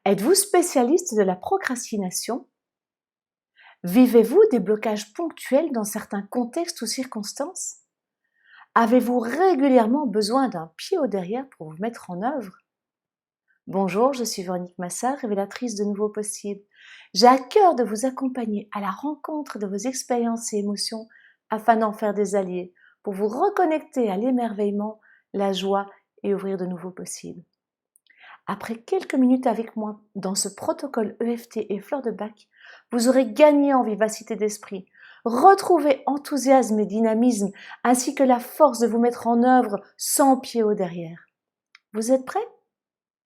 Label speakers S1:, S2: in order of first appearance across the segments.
S1: Êtes-vous spécialiste de la procrastination? Vivez-vous des blocages ponctuels dans certains contextes ou circonstances? Avez-vous régulièrement besoin d'un pied au derrière pour vous mettre en œuvre? Bonjour, je suis Véronique Massard, révélatrice de nouveaux possibles. J'ai à cœur de vous accompagner à la rencontre de vos expériences et émotions afin d'en faire des alliés pour vous reconnecter à l'émerveillement, la joie et ouvrir de nouveaux possibles. Après quelques minutes avec moi dans ce protocole EFT et fleur de bac, vous aurez gagné en vivacité d'esprit, retrouvé enthousiasme et dynamisme, ainsi que la force de vous mettre en œuvre sans pied au derrière. Vous êtes prêts?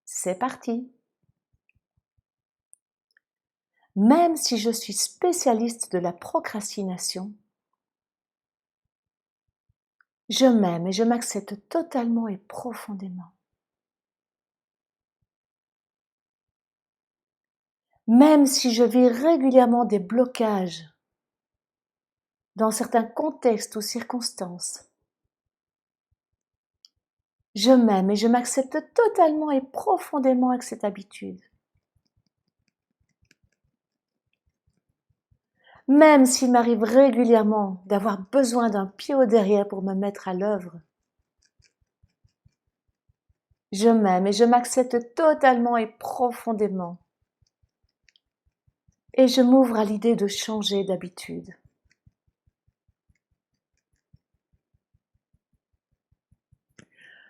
S1: C'est parti! Même si je suis spécialiste de la procrastination, je m'aime et je m'accepte totalement et profondément. Même si je vis régulièrement des blocages dans certains contextes ou circonstances, je m'aime et je m'accepte totalement et profondément avec cette habitude. Même s'il m'arrive régulièrement d'avoir besoin d'un pied au derrière pour me mettre à l'œuvre, je m'aime et je m'accepte totalement et profondément. Et je m'ouvre à l'idée de changer d'habitude.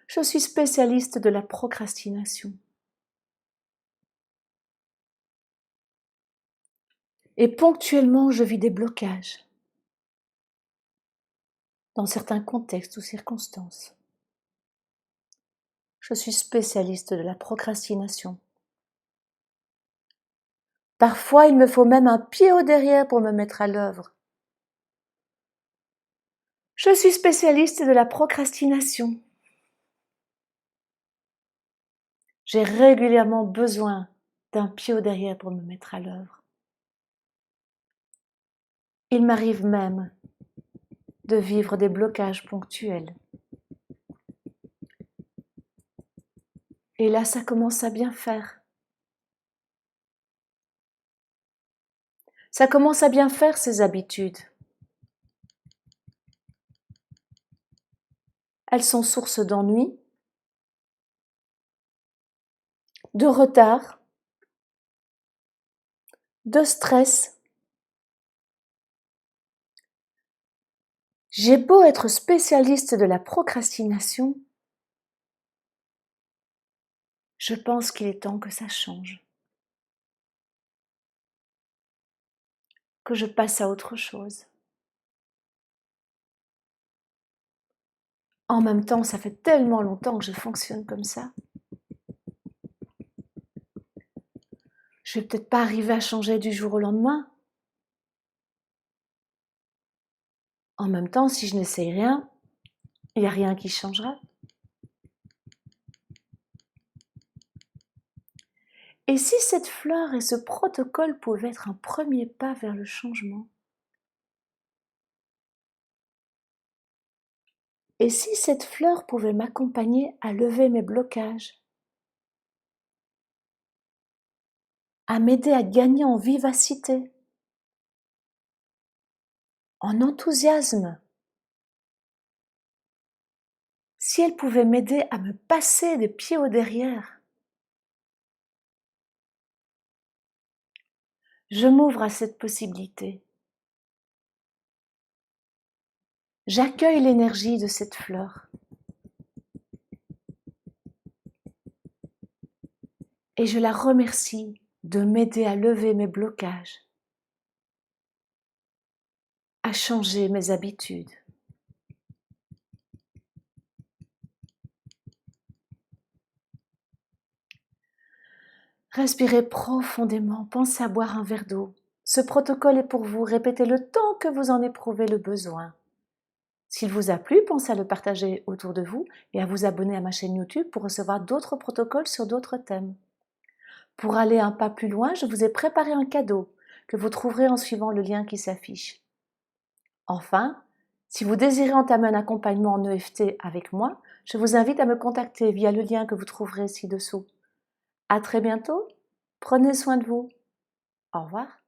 S1: Je suis spécialiste de la procrastination. Et ponctuellement, je vis des blocages dans certains contextes ou circonstances. Je suis spécialiste de la procrastination. Parfois, il me faut même un pied au derrière pour me mettre à l'œuvre. Je suis spécialiste de la procrastination. J'ai régulièrement besoin d'un pied au derrière pour me mettre à l'œuvre. Il m'arrive même de vivre des blocages ponctuels. Et là, ça commence à bien faire. Ça commence à bien faire, ces habitudes. Elles sont source d'ennui, de retard, de stress. J'ai beau être spécialiste de la procrastination, je pense qu'il est temps que ça change, que je passe à autre chose. En même temps, ça fait tellement longtemps que je fonctionne comme ça. Je vais peut-être pas arriver à changer du jour au lendemain. En même temps, si je n'essaye rien, il n'y a rien qui changera. Et si cette fleur et ce protocole pouvaient être un premier pas vers le changement? Et si cette fleur pouvait m'accompagner à lever mes blocages, à m'aider à gagner en vivacité, en enthousiasme, si elle pouvait m'aider à me passer des pieds au derrière, je m'ouvre à cette possibilité. J'accueille l'énergie de cette fleur et je la remercie de m'aider à lever mes blocages, à changer mes habitudes. Respirez profondément, pensez à boire un verre d'eau. Ce protocole est pour vous, répétez-le tant que vous en éprouvez le besoin. S'il vous a plu, pensez à le partager autour de vous et à vous abonner à ma chaîne YouTube pour recevoir d'autres protocoles sur d'autres thèmes. Pour aller un pas plus loin, je vous ai préparé un cadeau que vous trouverez en suivant le lien qui s'affiche. Enfin, si vous désirez entamer un accompagnement en EFT avec moi, je vous invite à me contacter via le lien que vous trouverez ci-dessous. À très bientôt! Prenez soin de vous. Au revoir.